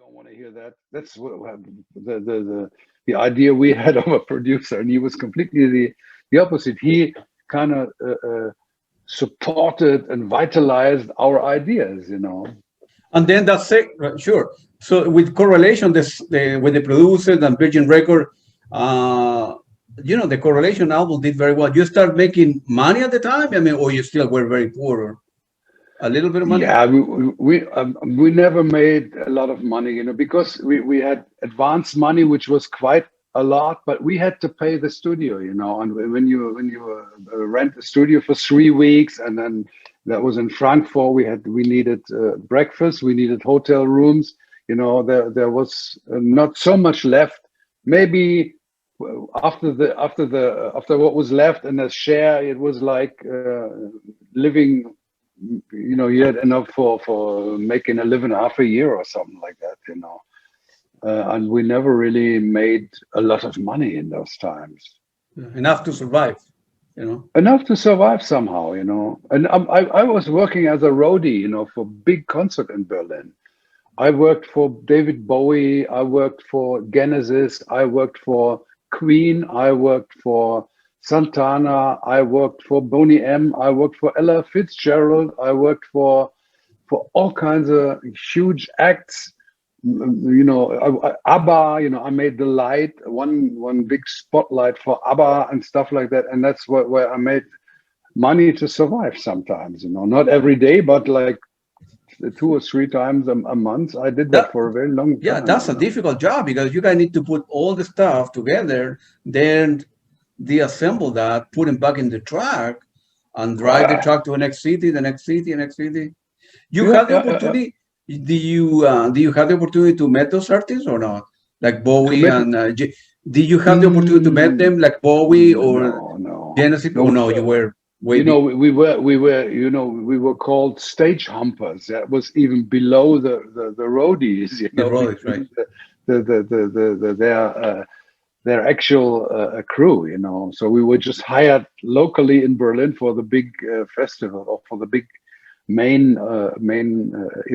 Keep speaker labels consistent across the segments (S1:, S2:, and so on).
S1: don't want to hear that. That's the idea we had of a producer, and he was completely the opposite. He kind of supported and vitalized our ideas, you know.
S2: And then that's it, right, sure. So with correlation, with the producers and Virgin Record, the correlation album did very well. You start making money at the time, I mean, or you still were very poor, or a little bit of money?
S1: Yeah, we never made a lot of money, you know, because we had advance money, which was quite a lot, but we had to pay the studio, you know. And when you rent a studio for 3 weeks, and then that was in Frankfurt, we needed breakfast, we needed hotel rooms, you know. There was not so much left. Maybe after what was left in the share, it was like living. You know, you had enough for making a living half a year or something like that, you know. And we never really made a lot of money in those times.
S2: Enough to survive, you know.
S1: Enough to survive somehow, you know. And I was working as a roadie, you know, for big concert in Berlin. I worked for David Bowie. I worked for Genesis. I worked for Queen. I worked for Santana. I worked for Boney M. I worked for Ella Fitzgerald. I worked for all kinds of huge acts. You know, ABBA. You know, I made the light, one big spotlight for ABBA and stuff like that. And that's where I made money to survive. Sometimes, you know, not every day, but like 2 or 3 times a month. I did that for a very long time.
S2: Yeah, that's a difficult job, because you guys need to put all the stuff together, then deassemble that, put them back in the truck, and drive the truck to the next city, the next city, the next city. You had the opportunity. Do you have the opportunity to meet those artists or not? Like Bowie and did you have the opportunity to meet them, like Bowie or Genesis? Oh no, you were waiting.
S1: You know, we were called stage humpers. That was even below the roadies. You know,
S2: the roadies,
S1: right? Their actual crew, you know. So we were just hired locally in Berlin for the big festival, or for the big main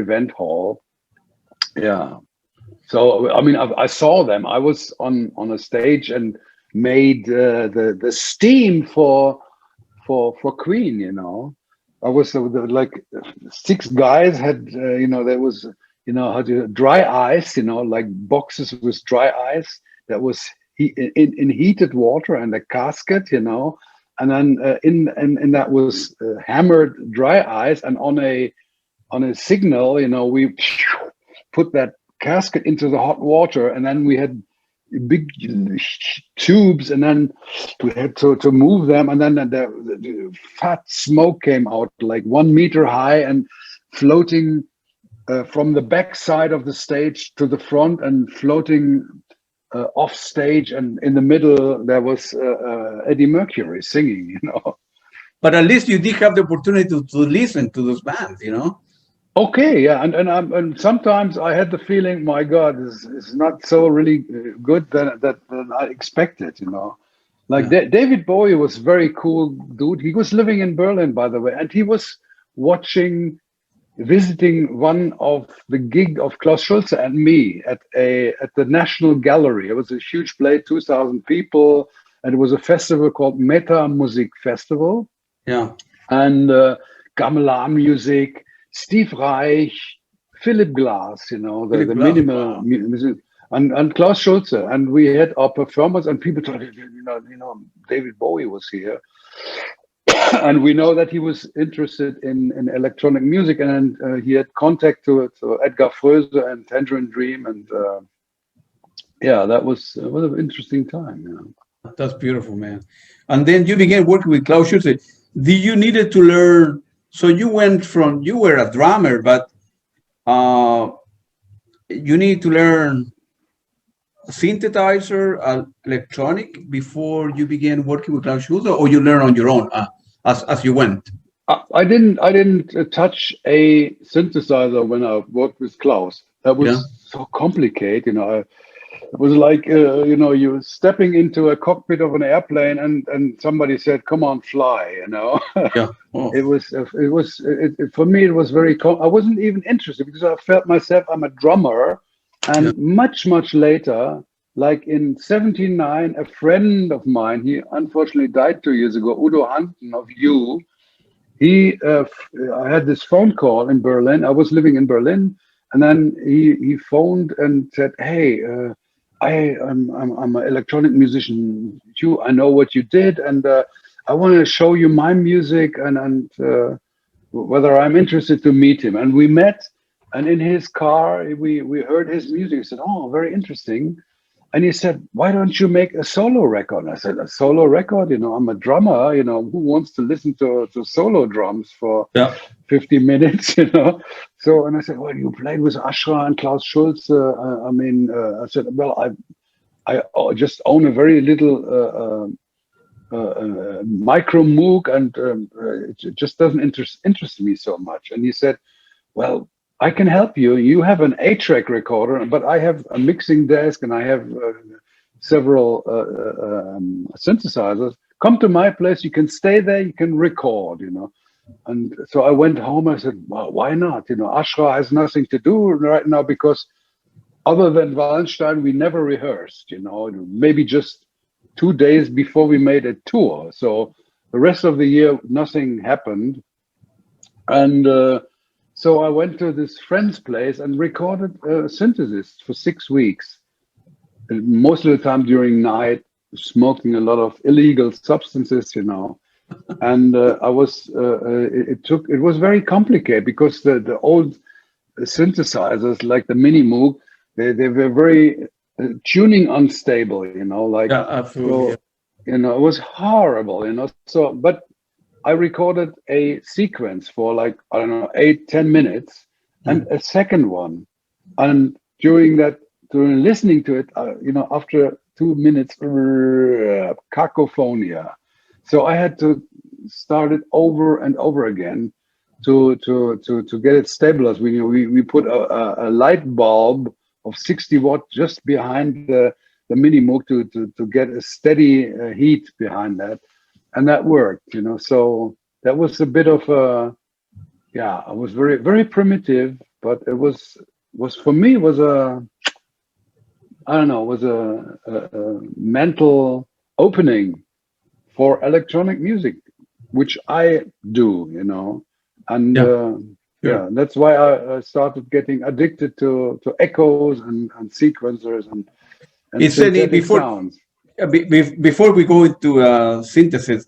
S1: event hall. Yeah. So I mean, I saw them. I was on a stage and made the steam for Queen, you know. I was like 6 guys had, you know, there was, you know, how to dry ice, you know, like boxes with dry ice that was in heated water, and a casket, you know, and then in that was hammered dry ice, and on a signal, you know, we put that casket into the hot water, and then we had big tubes, and then we had to move them, and then the fat smoke came out like 1 meter high and floating from the back side of the stage to the front, and floating off stage, and in the middle there was Eddie Mercury singing, you know.
S2: But at least you did have the opportunity to listen to those bands, you know.
S1: Okay, yeah, and sometimes I had the feeling, my God, it's not so really good than I expected, you know. Like David Bowie was very cool dude. He was living in Berlin, by the way, and he was visiting one of the gig of Klaus Schulze and me at the National Gallery. It was a huge place, 2,000 people, and it was a festival called Meta Music Festival.
S2: Yeah,
S1: and gamelan music. Steve Reich, Philip Glass, you know, the minimal music, and Klaus Schulze, and we had our performance, and people thought, you know, David Bowie was here, and we know that he was interested in electronic music, and he had contact to Edgar Froese and Tangerine Dream, and that was an interesting time. Yeah.
S2: That's beautiful, man. And then you began working with Klaus Schulze. Did you needed to learn? So you were a drummer, but you need to learn synthesizer, electronic before you began working with Klaus Schulze, or you learn on your own as you went?
S1: I didn't touch a synthesizer when I worked with Klaus. That was so complicated, you know. It was like, you know, you were stepping into a cockpit of an airplane, and somebody said, "Come on, fly," you know.
S2: Yeah. Oh.
S1: It was for me. It was very. I wasn't even interested, because I felt myself. I'm a drummer, And much later, like in 79, a friend of mine, he unfortunately died 2 years ago, Udo Hansen of You, I had this phone call in Berlin. I was living in Berlin, and then he phoned and said, "Hey, I'm an electronic musician. I know what you did, and I want to show you my music, and whether I'm interested to meet him." And we met, and in his car we heard his music. He said, "Oh, very interesting." And he said, "Why don't you make a solo record?" And I said, "A solo record? I'm a drummer. Who wants to listen to solo drums for 50 minutes, So, and I said, "Well, you played with Ashra and Klaus Schulze." I said, "Well, I just own a very little micro Moog, and it just doesn't interest me so much." And he said, "Well, I can help you. You have an 8-track recorder, but I have a mixing desk and I have several synthesizers. Come to my place. You can stay there. You can record, And so I went home. I said, well, why not? Ashra has nothing to do right now because other than Wallenstein, we never rehearsed, maybe just 2 days before we made a tour. So the rest of the year, nothing happened. And so I went to this friend's place and recorded a Synthesist for 6 weeks. And most of the time during night, smoking a lot of illegal substances, And it was very complicated because the old synthesizers like the Mini Moog, they were very tuning unstable,
S2: absolutely.
S1: So, it was horrible, So, but I recorded a sequence for like, I don't know, 8-10 minutes and a second one. And during listening to it, after 2 minutes, cacophonia. So I had to start it over and over again to get it stabilized. We put a light bulb of 60 watt just behind the Mini Moog to get a steady heat behind that. And that worked, So that was a bit of I was very, very primitive, but it was for me was a mental opening for electronic music, which I do, And that's why I started getting addicted to echoes and sequencers and synthetic sounds.
S2: Before we go into synthesis,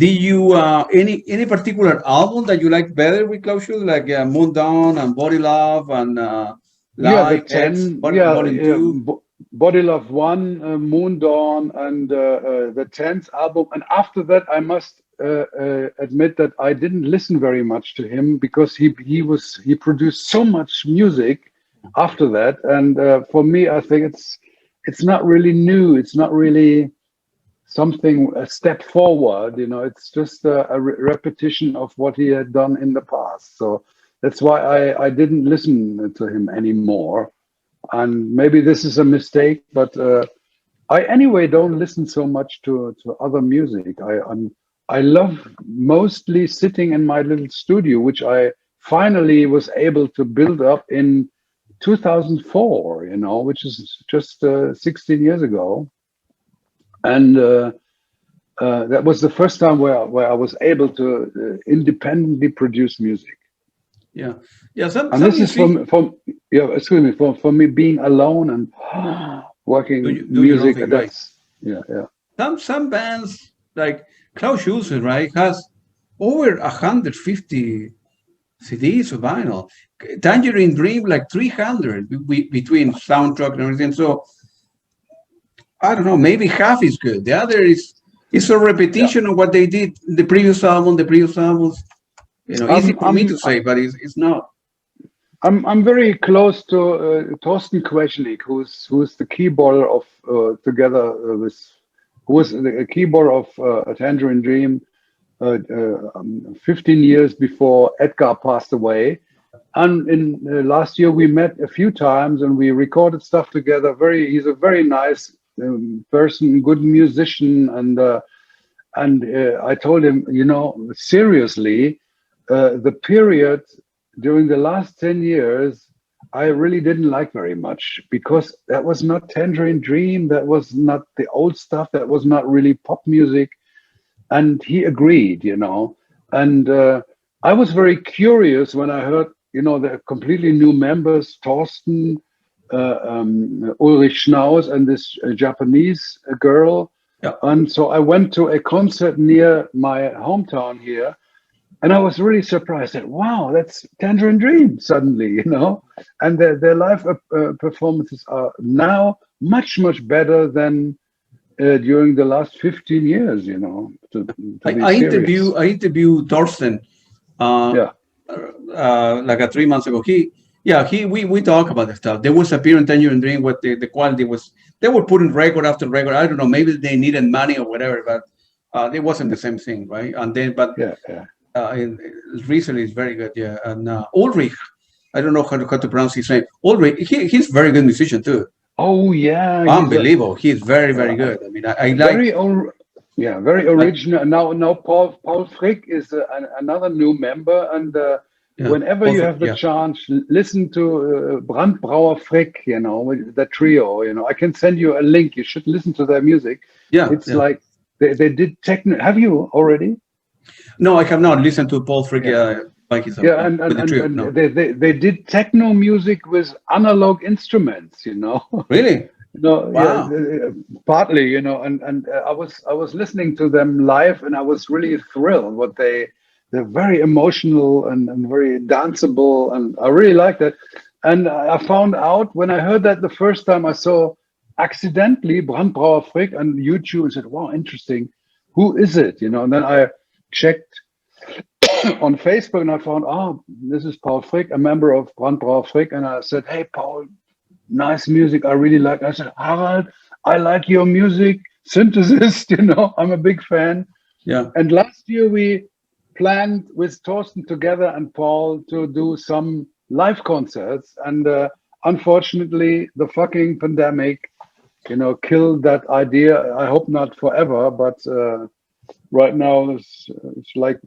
S2: do you any particular album that you like better with Klaus Schulze, like Moon Dawn and Body Love and
S1: the 10,
S2: Body 2?
S1: Body Love 1, Moon Dawn, and the 10th album. And after that, I must admit that I didn't listen very much to him because he produced so much music after that. And for me, I think it's not really new. It's not really a step forward. It's just a repetition of what he had done in the past. So that's why I didn't listen to him anymore. And maybe this is a mistake, but I anyway don't listen so much to other music. I love mostly sitting in my little studio, which I finally was able to build up in 2004, which is just 16 years ago. And that was the first time where I was able to independently produce music.
S2: Yeah.
S1: And this is for me being alone and working music.
S2: Some bands like Klaus Schulze, right, has over 150 CDs of vinyl. Tangerine Dream, like 300 between soundtrack and everything. So I don't know, maybe half is good. The other is a repetition of what they did in the previous albums. Easy for me to say, but it's not.
S1: I'm very close to Thorsten Queschnik, who's the keyboarder of who was the keyboarder of A Tangerine Dream 15 years before Edgar passed away. And in last year we met a few times and we recorded stuff together. He's a very nice person, good musician, and I told him, seriously, the period during the last 10 years, I really didn't like very much because that was not Tangerine Dream. That was not the old stuff. That was not really pop music. And he agreed, And I was very curious when I heard, the completely new members, Thorsten, Ulrich Schnauz, and this Japanese girl.
S2: Yeah.
S1: And so I went to a concert near my hometown here. And I was really surprised that, wow, that's Tangerine Dream suddenly, And their live performances are now much, much better than during the last 15 years,
S2: I interviewed Thorsten like 3 months ago. We talk about the stuff. There was a period in Tangerine Dream where the quality was, they were putting record after record. I don't know, maybe they needed money or whatever, but it wasn't the same thing, right? And then, recently it's very good, yeah. And Ulrich, I don't know how to pronounce his name. Ulrich, he's a very good musician too.
S1: Oh yeah,
S2: unbelievable! He's very, very good. I mean, I like
S1: very original. Now Paul Frick is another new member, and whenever you have the chance, listen to Brandbrauer Frick. The trio. I can send you a link. You should listen to their music.
S2: Yeah,
S1: it's like they did techno. Have you already?
S2: No, I have not listened to Paul Frick.
S1: And they did techno music with analog instruments,
S2: Really?
S1: Wow. Partly, and I was listening to them live, and I was really thrilled. They're very emotional and very danceable, and I really like that. And I found out when I heard that the first time, I saw accidentally Brandbrauer Frick on YouTube and said, "Wow, interesting. Who is it?" And then I checked on Facebook, and I found, this is Paul Frick, a member of Brandbrauer Frick, and I said, "Hey, Paul, nice music. I really like." I said, "Harald, I like your music. Synthesist, I'm a big fan."
S2: Yeah.
S1: And last year we planned with Thorsten together and Paul to do some live concerts, and unfortunately, the fucking pandemic, killed that idea. I hope not forever, but right now it's like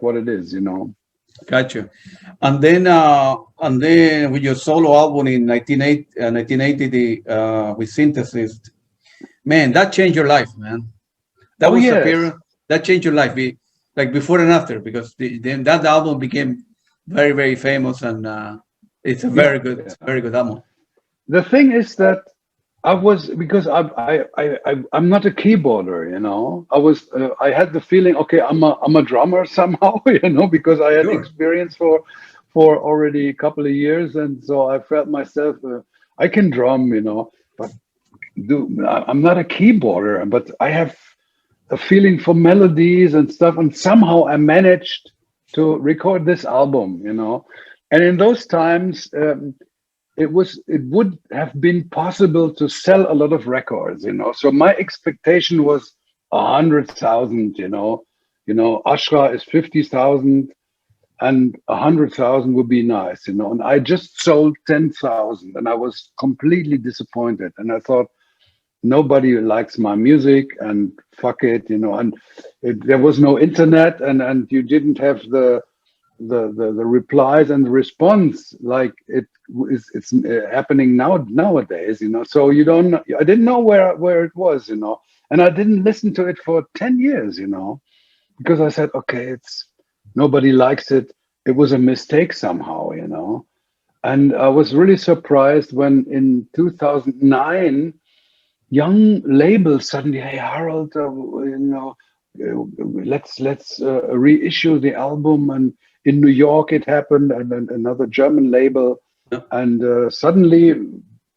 S1: what it is,
S2: Gotcha. And then with your solo album in 1980 with Synthesist, man, that changed your life, man. That was a period that changed your life, like before and after, because then that album became very, very famous, and it's a very good album.
S1: The thing is that because I'm not a keyboarder, I had the feeling, okay, I'm a drummer somehow, because I had experience for already a couple of years, and so I felt myself I can drum, but I'm not a keyboarder, but I have a feeling for melodies and stuff, and somehow I managed to record this album, and in those times. It would have been possible to sell a lot of records, So my expectation was 100,000, Ashra is 50,000, and 100,000 would be nice, And I just sold 10,000, and I was completely disappointed. And I thought, nobody likes my music, and fuck it, And there was no internet, and you didn't have the replies and the response like it's happening nowadays, So I didn't know where it was, and I didn't listen to it for 10 years, because I said, okay, nobody likes it. It was a mistake somehow, and I was really surprised when in 2009 young labels suddenly, hey, Harald, let's reissue the album. And in New York it happened, and then another German label. And suddenly,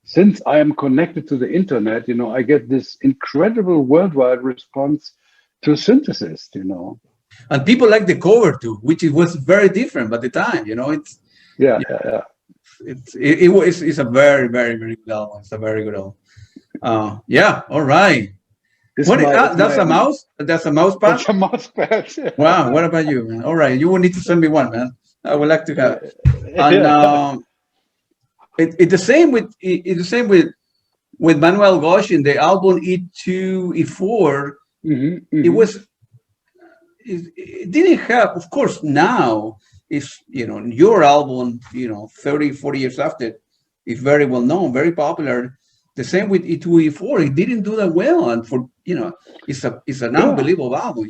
S1: since I am connected to the internet, I get this incredible worldwide response to Synthesist,
S2: And people like the cover too, which was very different at the time, It's It's a very, very, very good album. It's a very good album. All right. That's a mouse? That's a mouse pad?
S1: That's a mouse pad.
S2: Wow. What about you, man? All right. You will need to send me one, man. I would like to have. And it's the same with Manuel Gottsching, the album E2, E4. It didn't have, of course, now is, your album, 30, 40 years after, is very well known, very popular. The same with E2, E4. It didn't do that well, and it's an unbelievable album,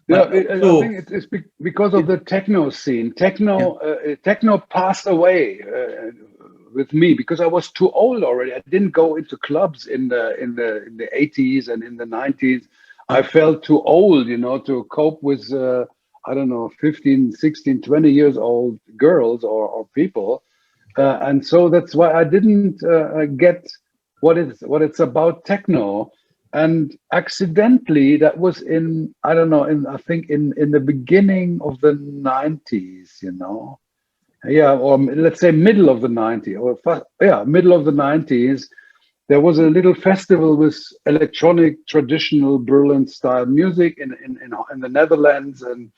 S2: But
S1: I think it's because of the techno scene. Techno passed away with me because I was too old already. I didn't go into clubs in the 80s and in the 90s. I felt too old, to cope with 15, 16, 20 years old girls or people. And so that's why I didn't get what it's about techno. And accidentally, that was I think in the beginning of the 90s, or let's say middle of the 90s, middle of the 90s, there was a little festival with electronic traditional Berlin style music in the Netherlands, and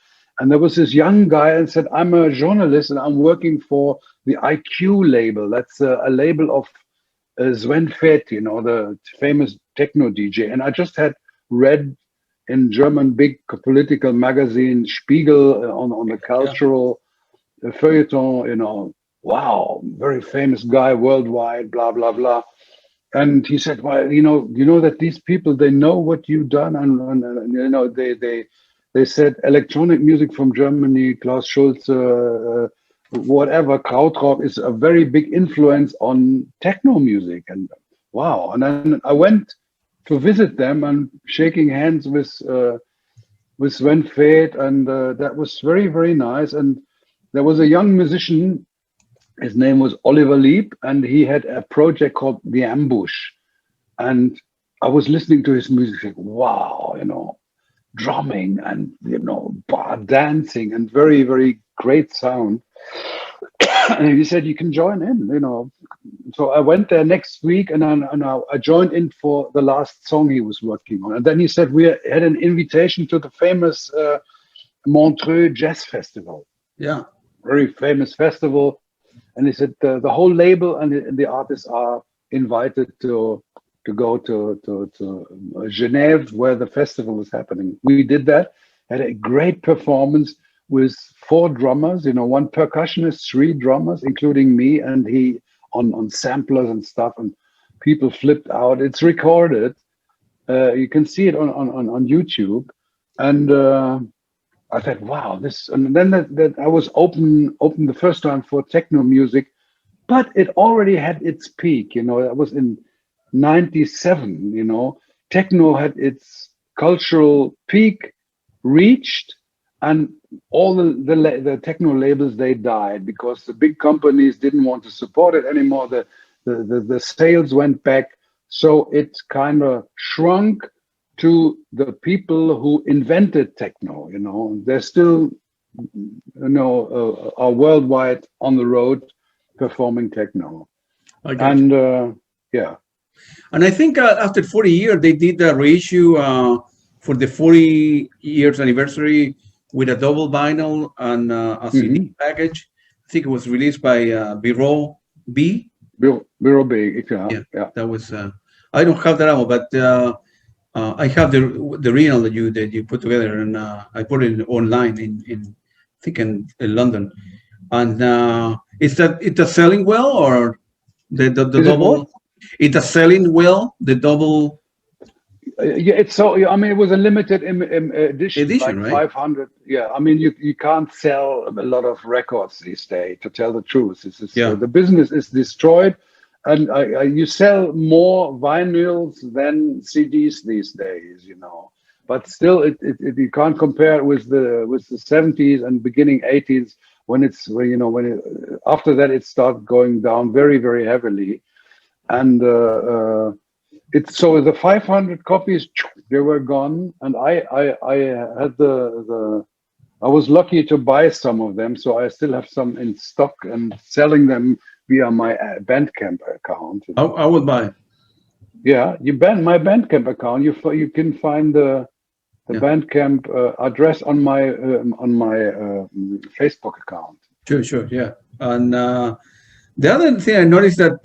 S1: there was this young guy and said, I'm a journalist and I'm working for the IQ label. That's a label of Sven Feth, the famous techno DJ. And I just had read in German big political magazine Spiegel on the cultural feuilleton, wow, very famous guy worldwide, blah, blah, blah. And he said, well, you know that these people, they know what you've done. And they said electronic music from Germany, Klaus Schulze, whatever, Krautrock is a very big influence on techno music. And wow. And then I went to visit them and shaking hands with Sven Feth. And that was very, very nice. And there was a young musician. His name was Oliver Lieb, and he had a project called The Ambush. And I was listening to his music, like, wow, drumming and, bar dancing and very, very great sound. And he said, you can join in, So I went there next week and I joined in for the last song he was working on. And then he said, we had an invitation to the famous Montreux Jazz Festival.
S2: Yeah.
S1: Very famous festival. And he said the whole label and the artists are invited to go to Genève, where the festival is happening. We did that, had a great performance with 4 drummers, one percussionist, 3 drummers, including me, and he on samplers and stuff, and people flipped out. It's recorded. You can see it on YouTube. And I thought, wow, this, and then that I was open the first time for techno music, but it already had its peak, that was in 97, techno had its cultural peak reached, and all the techno labels, they died because the big companies didn't want to support it anymore. The sales went back. So it kind of shrunk to the people who invented techno, they're still, are worldwide on the road performing techno. And
S2: And I think after 40 years, they did a reissue for the 40 years anniversary with a double vinyl and a CD package. I think it was released by Bureau B.
S1: Bureau B, yeah.
S2: That was, I don't have that album, but I have the original that you put together, and I put it online in London. And it's selling well, or the double? It's selling well, the double.
S1: It's so. I mean, it was a limited edition, like
S2: right?
S1: 500. Yeah, I mean, you can't sell a lot of records these days. To tell the truth, the business is destroyed. And you sell more vinyls than CDs these days, But still, you can't compare it with the 70s and beginning 80s when after that it started going down very, very heavily, and it's so the 500 copies, they were gone, and I had I was lucky to buy some of them, so I still have some in stock and selling them via my Bandcamp account.
S2: I would buy.
S1: Yeah, my Bandcamp account. You can find the Bandcamp address on my Facebook account.
S2: Sure, yeah. And the other thing I noticed that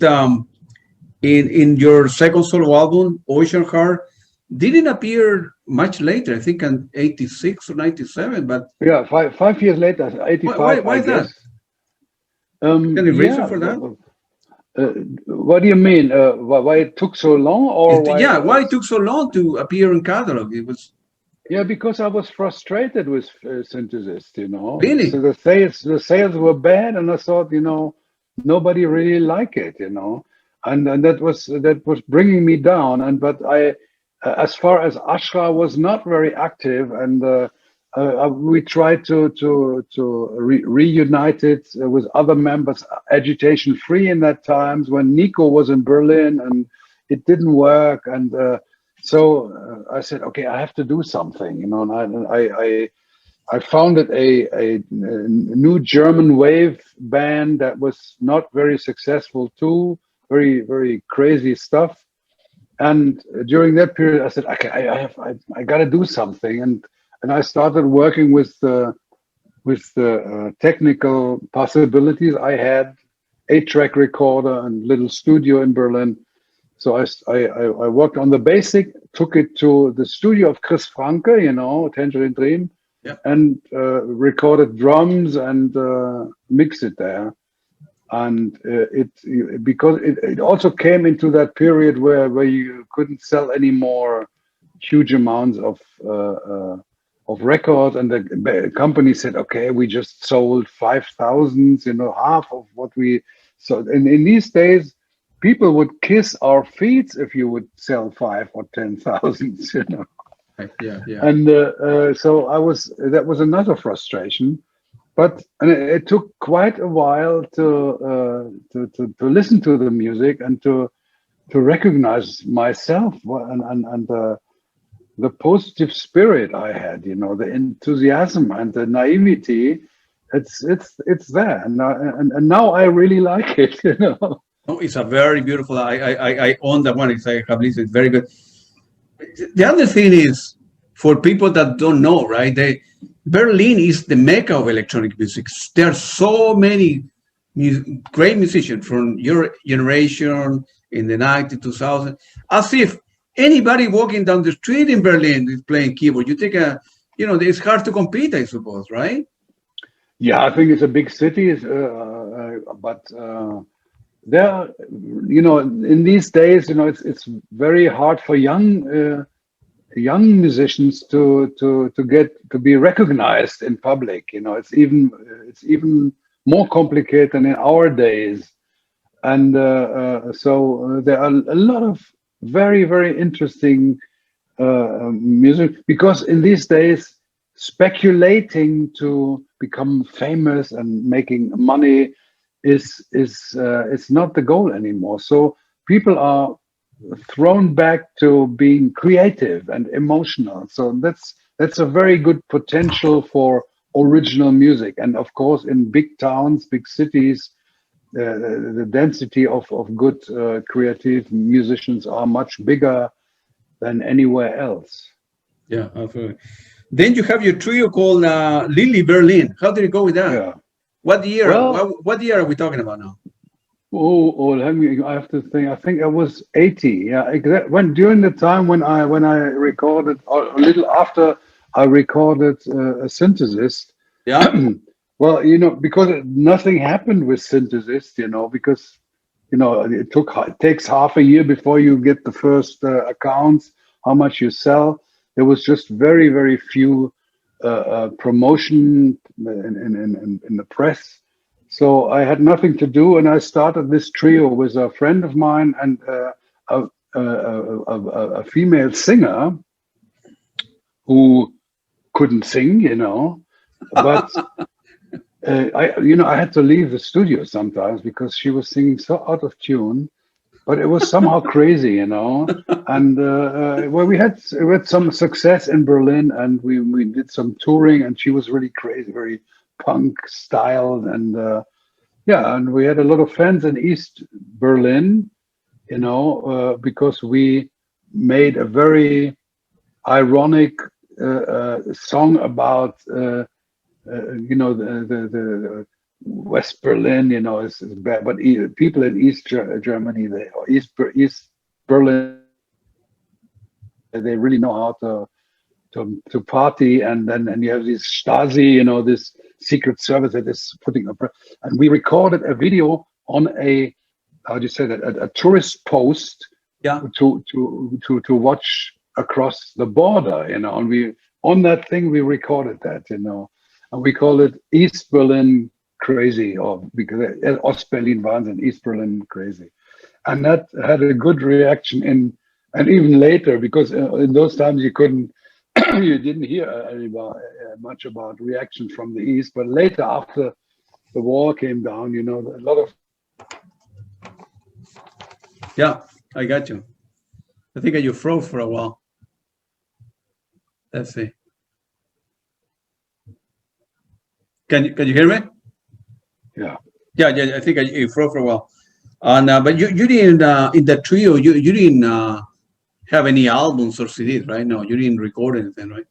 S2: in your second solo album, Ocean Heart, didn't appear much later. I think in 86 or 97. But
S1: yeah, 5 years later, 85,
S2: why
S1: I
S2: is that?
S1: guess.
S2: Any reason
S1: Yeah.
S2: for that?
S1: What do you mean? Why it took so long, or why?
S2: Yeah, why it took so long to appear in catalog? It was
S1: Yeah, because I was frustrated with Synthesist. So
S2: really.
S1: the sales were bad, and I thought, nobody really liked it. And that was bringing me down. And but as far as Ashra was not very active, and we tried to reunite it with other members, agitation free in that times when Nico was in Berlin, and it didn't work. And so I said, okay, I have to do something, and I founded a new German wave band that was not very successful too, very, very crazy stuff. And during that period, I said, okay, I got to do something, and I started working with the technical possibilities I had, 8-track recorder and little studio in Berlin. So I worked on the basic, took it to the studio of Chris Franke, Tangerine Dream,
S2: Yeah.
S1: and recorded drums and mixed it there. And because it also came into that period where you couldn't sell any more huge amounts of records, and the company said, okay, we just sold 5,000, half of what we sold. And in these days, people would kiss our feet if you would sell 5 or 10,000.
S2: Yeah, yeah.
S1: And so that was another frustration. But it took quite a while to listen to the music and to recognize myself and the positive spirit I had, the enthusiasm and the naivety. It's there, and now I really like it.
S2: Oh, it's a very beautiful. I own that one. I have listened. It's very good. The other thing is, for people that don't know, right? Berlin is the mecca of electronic music. There are so many great musicians from your generation in the 90s, 2000, as if anybody walking down the street in Berlin is playing keyboard. You take it's hard to compete, I suppose, right?
S1: Yeah, I think it's a big city, but there, in these days, it's very hard for young musicians to be recognized in public. It's even more complicated than in our days. And so there are a lot of very, very interesting music, because in these days, speculating to become famous and making money is not the goal anymore. So people are thrown back to being creative and emotional. So that's a very good potential for original music. And of course, in big towns, big cities, the density of good creative musicians are much bigger than anywhere else.
S2: Yeah, absolutely. Then you have your trio called Lilli Berlin. How did it go with that?
S1: Yeah.
S2: What year?
S1: Well,
S2: what year are we talking about now?
S1: I have to think. I think I was 80. Yeah, when during the time when I recorded, or a little after I recorded a Synthesist.
S2: Yeah.
S1: Well, because nothing happened with Synthesist, because it takes half a year before you get the first accounts, how much you sell. There was just very, very few promotion in the press. So I had nothing to do, and I started this trio with a friend of mine and a female singer who couldn't sing, but I had to leave the studio sometimes because she was singing so out of tune. But it was somehow crazy, And well, we had some success in Berlin, and we did some touring, and she was really crazy, very punk styled, and and we had a lot of fans in East Berlin, because we made a very ironic song about the West Berlin, is bad, but people in East Germany, or East Berlin, they really know how to party, and you have this Stasi, you know, this secret service that is putting up, and we recorded a video on a, how do you say that, a tourist post, to watch across the border, you know, and we, on that thing, we recorded that, you know, and we call it East Berlin Crazy, or because Ostberlin Wahnsinn, East Berlin Crazy. And that had a good reaction and even later, because in those times you couldn't, you didn't hear much about reactions from the East, but later, after the wall came down, you know, a lot of.
S2: Yeah, I got you. I think you froze for a while. Let's see. Can you hear me?
S1: Yeah.
S2: Yeah. I think you froze for a while. But you didn't in the trio. You didn't have any albums or CDs, right? No, you didn't record anything, right?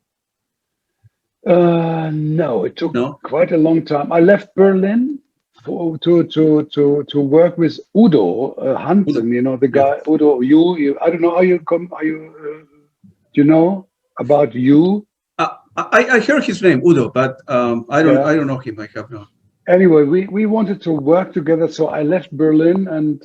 S1: No, it took quite a long time. I left Berlin to work with Udo Hansen. You know, the guy Udo. You I don't know how you come. Are you? Do you know about you?
S2: I heard his name Udo, but I don't know him. I have not.
S1: Anyway, we wanted to work together, so I left Berlin and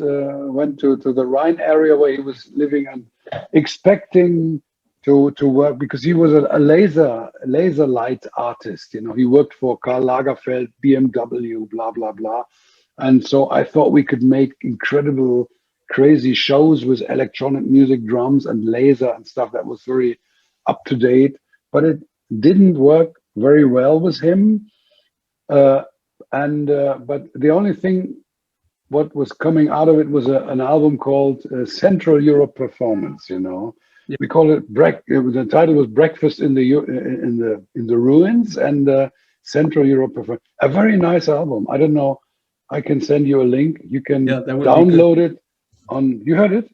S1: went to the Rhine area where he was living, and expecting to work, because he was a laser light artist. You know, he worked for Karl Lagerfeld, BMW, blah blah blah, and so I thought we could make incredible, crazy shows with electronic music, drums, and laser and stuff that was very up to date. But it didn't work very well with him. But the only thing what was coming out of it was an album called Central Europe Performance. You know, we call it the title was Breakfast in the Ruins, and Central Europe Performance. A very nice album. I don't know. I can send you a link. You can download it on. You heard it?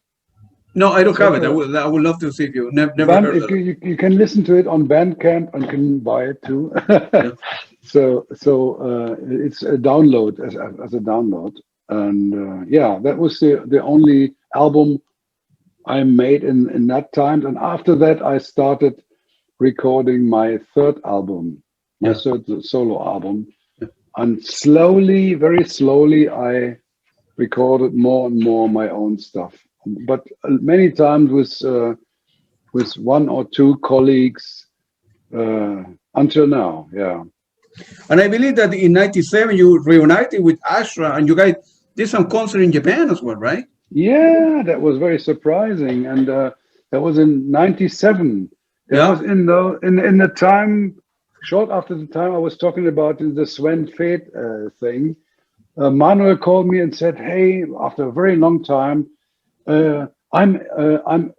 S2: No, I don't have it. I would love to see if you never heard of it.
S1: You can listen to it on Bandcamp and can buy it too. So it's a download as a download, and that was the only album I made in that time. And after that, I started recording my third album, my third solo album, and slowly, very slowly, I recorded more and more my own stuff. But many times with one or two colleagues until now, yeah.
S2: And I believe that in '97 you reunited with Ashra, and you guys did some concert in Japan as well, right?
S1: Yeah, that was very surprising, and that was in '97. That was in the time, short after the time I was talking about the Sven Feth thing. Manuel called me and said, "Hey, after a very long time, I'm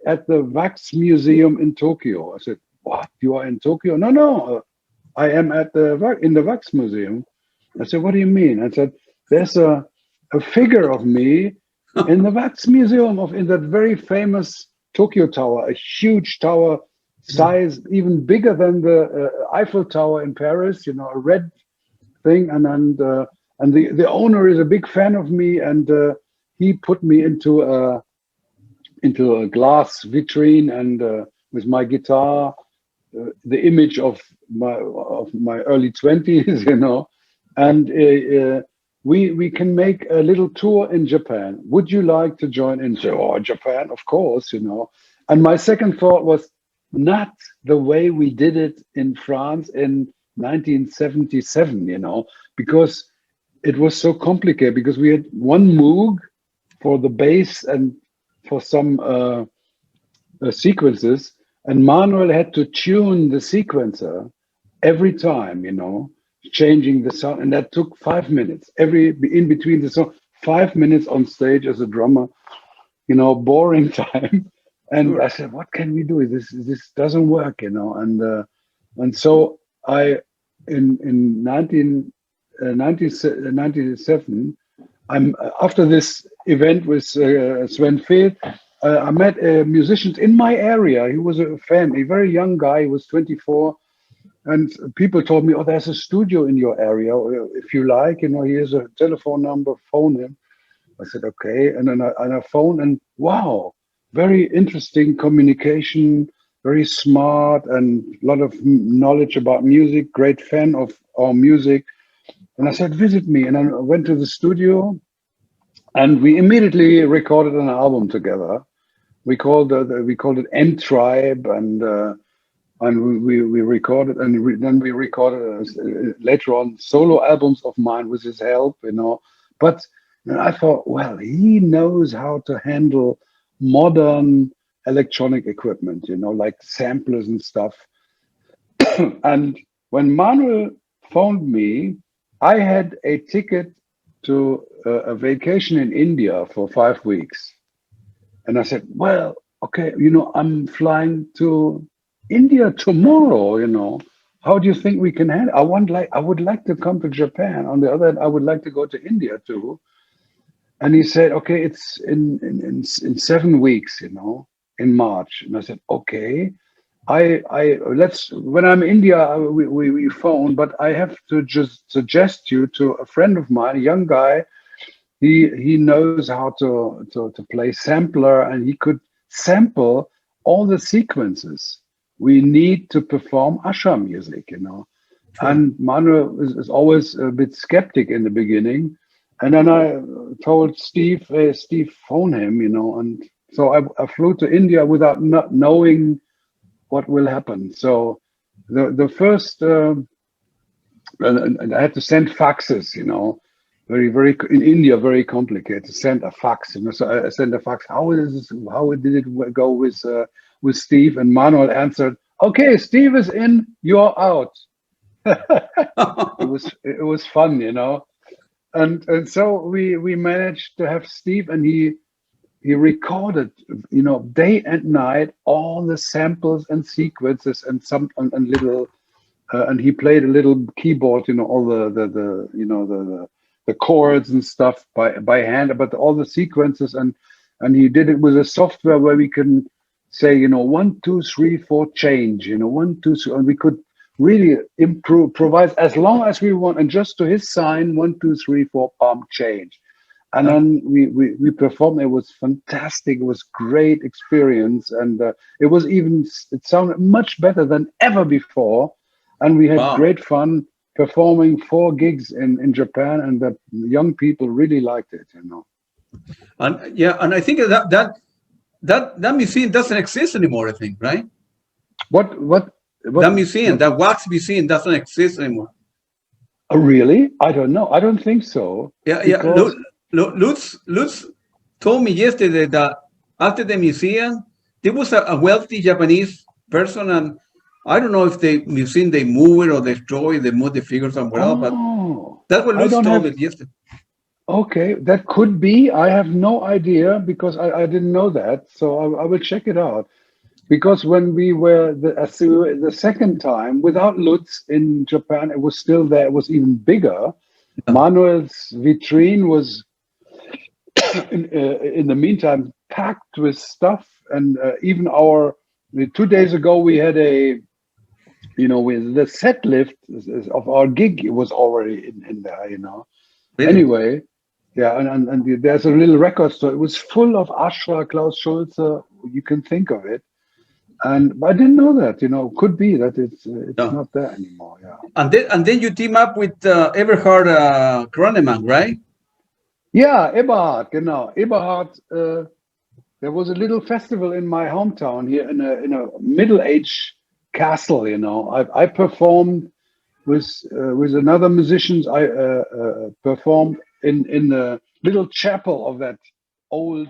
S1: at the Wax Museum in Tokyo." I said, "What? You are in Tokyo?" No. I am in the Wax Museum. I said, "What do you mean?" I said, "There's a figure of me in the Wax Museum in that very famous Tokyo Tower, a huge tower, size even bigger than the Eiffel Tower in Paris. You know, a red thing, and the owner is a big fan of me, and he put me into a glass vitrine, and with my guitar." The image of my early 20s, you know, and we can make a little tour in Japan. Would you like to join in? So, Japan, of course, you know. And my second thought was not the way we did it in France in 1977, you know, because it was so complicated, because we had one Moog for the bass and for some sequences. And Manuel had to tune the sequencer every time, you know, changing the sound. And that took 5 minutes. In between the song, 5 minutes on stage as a drummer, you know, boring time. And I said, what can we do? This doesn't work, you know. And so I, in 1997, after this event with Sven Feth, I met musicians in my area. He was a very young guy. He was 24, and people told me, "Oh, there's a studio in your area. If you like, you know, here's a telephone number. Phone him." I said, "Okay," and then I phoned, and wow, very interesting communication. very smart and a lot of knowledge about music, great fan of our music. And I said, visit me. And I went to the studio and we immediately recorded an album together. We called it M Tribe, and we recorded, and then we recorded later on solo albums of mine with his help, you know. But I thought, well, he knows how to handle modern electronic equipment, you know, like samplers and stuff. And when Manuel phoned me, I had a ticket to a vacation in India for 5 weeks. And I said, well, okay, you know, I'm flying to India tomorrow, you know. How do you think we can handle? I would like to come to Japan. On the other hand, I would like to go to India too. And he said, okay, it's in 7 weeks, you know, in March. And I said, okay. When I'm in India, we phone, but I have to just suggest you to a friend of mine, a young guy. He knows how to play sampler, and he could sample all the sequences we need to perform Ashra music, you know. Sure. And Manuel is always a bit skeptic in the beginning. And then I told Steve, hey, Steve, phone him, you know. And so I flew to India without not knowing what will happen. So the first, and I had to send faxes, you know. Very in India, very complicated to send a fax. You know, so I sent a fax. How did it go with Steve? And Manuel answered, "Okay, Steve is in. You're out." It was fun, you know, and so we managed to have Steve, and he recorded, you know, day and night all the samples and sequences and little, and he played a little keyboard, you know, all the you know the chords and stuff by hand, but all the sequences, and he did it with a software where we can say, you know, 1, 2, 3, 4, change, you know, 1, 2, 3, and we could really provide as long as we want, and just to his sign, 1, 2, 3, 4, change. And then we performed. It was fantastic. It was great experience, and it sounded much better than ever before, and we had great fun performing 4 gigs in Japan, and the young people really liked it, you know.
S2: And yeah, and I think that museum doesn't exist anymore, I think, right?
S1: What
S2: that museum, that wax museum, doesn't exist anymore.
S1: Oh, really? I don't know. I don't think so.
S2: Yeah. Lutz told me yesterday that after the museum, there was a wealthy Japanese person, and I don't know if the museum, they move it or destroy it, they move the figure somewhere else, but that's what Lutz told me yesterday.
S1: Okay, that could be. I have no idea because I didn't know that. So I will check it out. Because when we were the second time without Lutz in Japan, it was still there. It was even bigger. Yeah. Manuel's vitrine was in the meantime packed with stuff, and even 2 days ago we had with the set lift of our gig, it was already in there, you know. Really? Anyway, yeah, and there's a little record store. It was full of Ashra, Klaus Schulze. You can think of it. And I didn't know that, you know. Could be that it's not there anymore. Yeah.
S2: And then you team up with Eberhard Kronemann, right?
S1: Yeah, Eberhard, genau. Eberhard. There was a little festival in my hometown here in a middle-age castle. You know, I performed with another musicians. I performed in the little chapel of that old